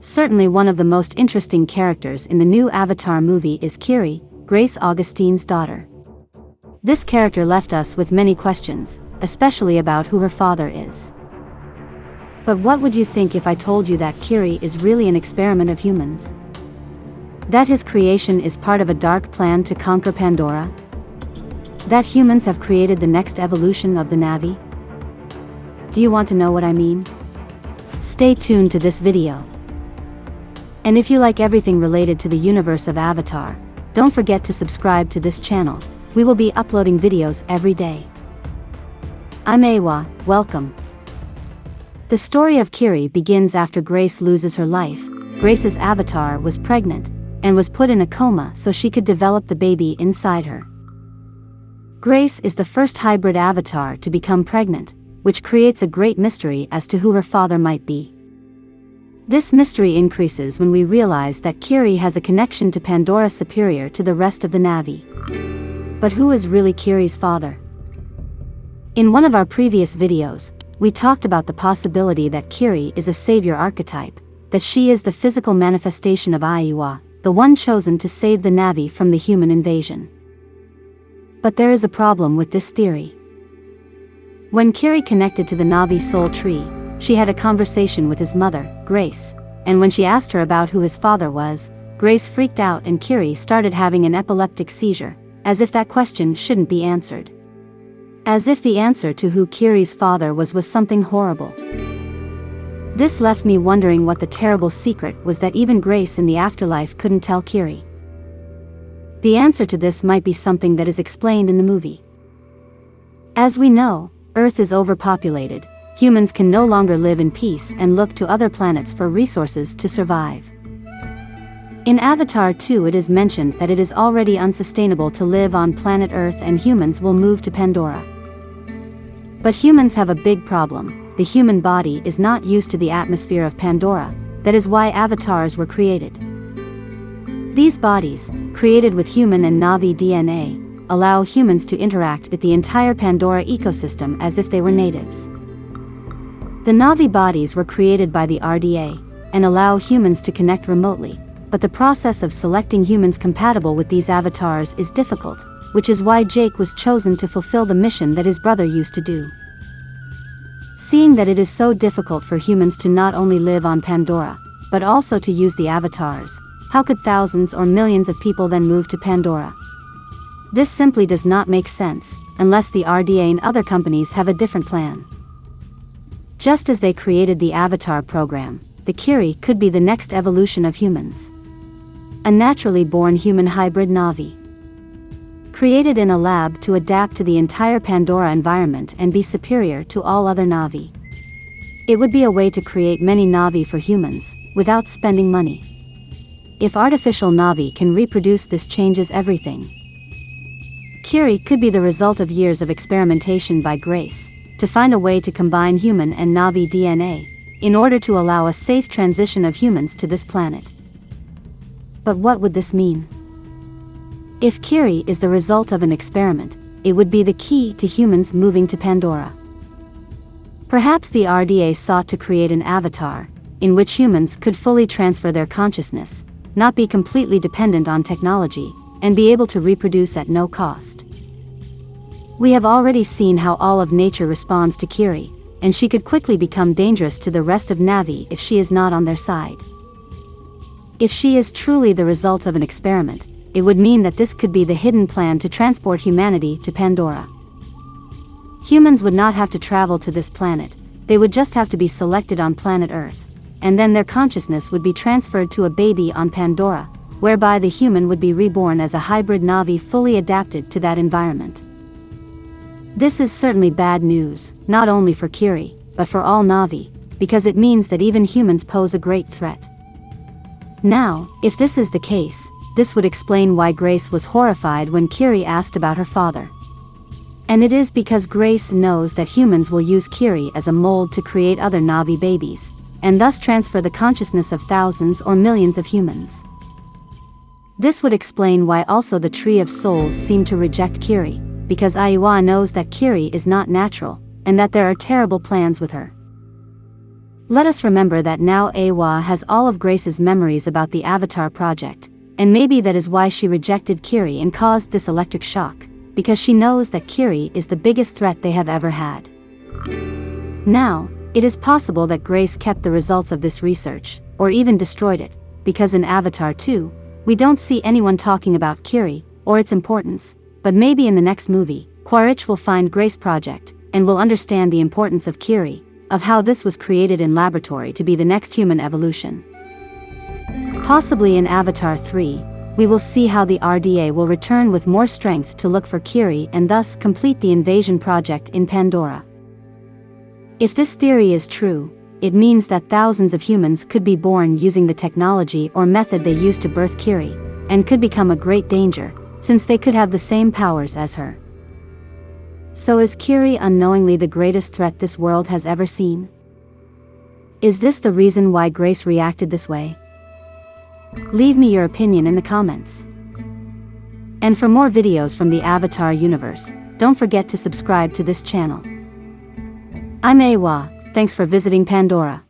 Certainly one of the most interesting characters in the new Avatar movie is Kiri, Grace Augustine's daughter. This character left us with many questions, especially about who her father is. But what would you think if I told you that Kiri is really an experiment of humans? That his creation is part of a dark plan to conquer Pandora? That humans have created the next evolution of the Na'vi? Do you want to know what I mean? Stay tuned to this video. And if you like everything related to the universe of Avatar, don't forget to subscribe to this channel. We will be uploading videos every day. I'm Awa, welcome. The story of Kiri begins after Grace loses her life. Grace's avatar was pregnant, and was put in a coma so she could develop the baby inside her. Grace is the first hybrid avatar to become pregnant, which creates a great mystery as to who her father might be. This mystery increases when we realize that Kiri has a connection to Pandora superior to the rest of the Na'vi. But who is really Kiri's father? In one of our previous videos, we talked about the possibility that Kiri is a savior archetype, that she is the physical manifestation of Aiwa, the one chosen to save the Na'vi from the human invasion. But there is a problem with this theory. When Kiri connected to the Na'vi soul tree, she had a conversation with his mother, Grace, and when she asked her about who his father was, Grace freaked out and Kiri started having an epileptic seizure, as if that question shouldn't be answered. As if the answer to who Kiri's father was something horrible. This left me wondering what the terrible secret was that even Grace in the afterlife couldn't tell Kiri. The answer to this might be something that is explained in the movie. As we know, Earth is overpopulated. Humans can no longer live in peace and look to other planets for resources to survive. In Avatar 2 it is mentioned that it is already unsustainable to live on planet Earth and humans will move to Pandora. But humans have a big problem. The human body is not used to the atmosphere of Pandora. That is why avatars were created. These bodies, created with human and Na'vi DNA, allow humans to interact with the entire Pandora ecosystem as if they were natives. The Na'vi bodies were created by the RDA, and allow humans to connect remotely, but the process of selecting humans compatible with these avatars is difficult, which is why Jake was chosen to fulfill the mission that his brother used to do. Seeing that it is so difficult for humans to not only live on Pandora, but also to use the avatars, how could thousands or millions of people then move to Pandora? This simply does not make sense, unless the RDA and other companies have a different plan. Just as they created the Avatar program, the Kiri could be the next evolution of humans. A naturally born human hybrid Na'vi. Created in a lab to adapt to the entire Pandora environment and be superior to all other Na'vi. It would be a way to create many Na'vi for humans, without spending money. If artificial Na'vi can reproduce, this changes everything. Kiri could be the result of years of experimentation by Grace, to find a way to combine human and Na'vi DNA, in order to allow a safe transition of humans to this planet. But what would this mean? If Kiri is the result of an experiment, it would be the key to humans moving to Pandora. Perhaps the RDA sought to create an avatar, in which humans could fully transfer their consciousness, not be completely dependent on technology, and be able to reproduce at no cost. We have already seen how all of nature responds to Kiri, and she could quickly become dangerous to the rest of Na'vi if she is not on their side. If she is truly the result of an experiment, it would mean that this could be the hidden plan to transport humanity to Pandora. Humans would not have to travel to this planet, they would just have to be selected on planet Earth, and then their consciousness would be transferred to a baby on Pandora, whereby the human would be reborn as a hybrid Na'vi fully adapted to that environment. This is certainly bad news, not only for Kiri, but for all Na'vi, because it means that even humans pose a great threat. Now, if this is the case, this would explain why Grace was horrified when Kiri asked about her father. And it is because Grace knows that humans will use Kiri as a mold to create other Na'vi babies, and thus transfer the consciousness of thousands or millions of humans. This would explain why also the Tree of Souls seemed to reject Kiri, because Aiwa knows that Kiri is not natural, and that there are terrible plans with her. Let us remember that now Awa has all of Grace's memories about the Avatar project, and maybe that is why she rejected Kiri and caused this electric shock, because she knows that Kiri is the biggest threat they have ever had. Now, it is possible that Grace kept the results of this research, or even destroyed it, because in Avatar 2, we don't see anyone talking about Kiri, or its importance, but maybe in the next movie, Quaritch will find Grace project, and will understand the importance of Kiri, of how this was created in laboratory to be the next human evolution. Possibly in Avatar 3, we will see how the RDA will return with more strength to look for Kiri and thus complete the invasion project in Pandora. If this theory is true, it means that thousands of humans could be born using the technology or method they used to birth Kiri, and could become a great danger, since they could have the same powers as her. So is Kiri unknowingly the greatest threat this world has ever seen? Is this the reason why Grace reacted this way? Leave me your opinion in the comments. And for more videos from the Avatar universe, don't forget to subscribe to this channel. I'm Awa, thanks for visiting Pandora.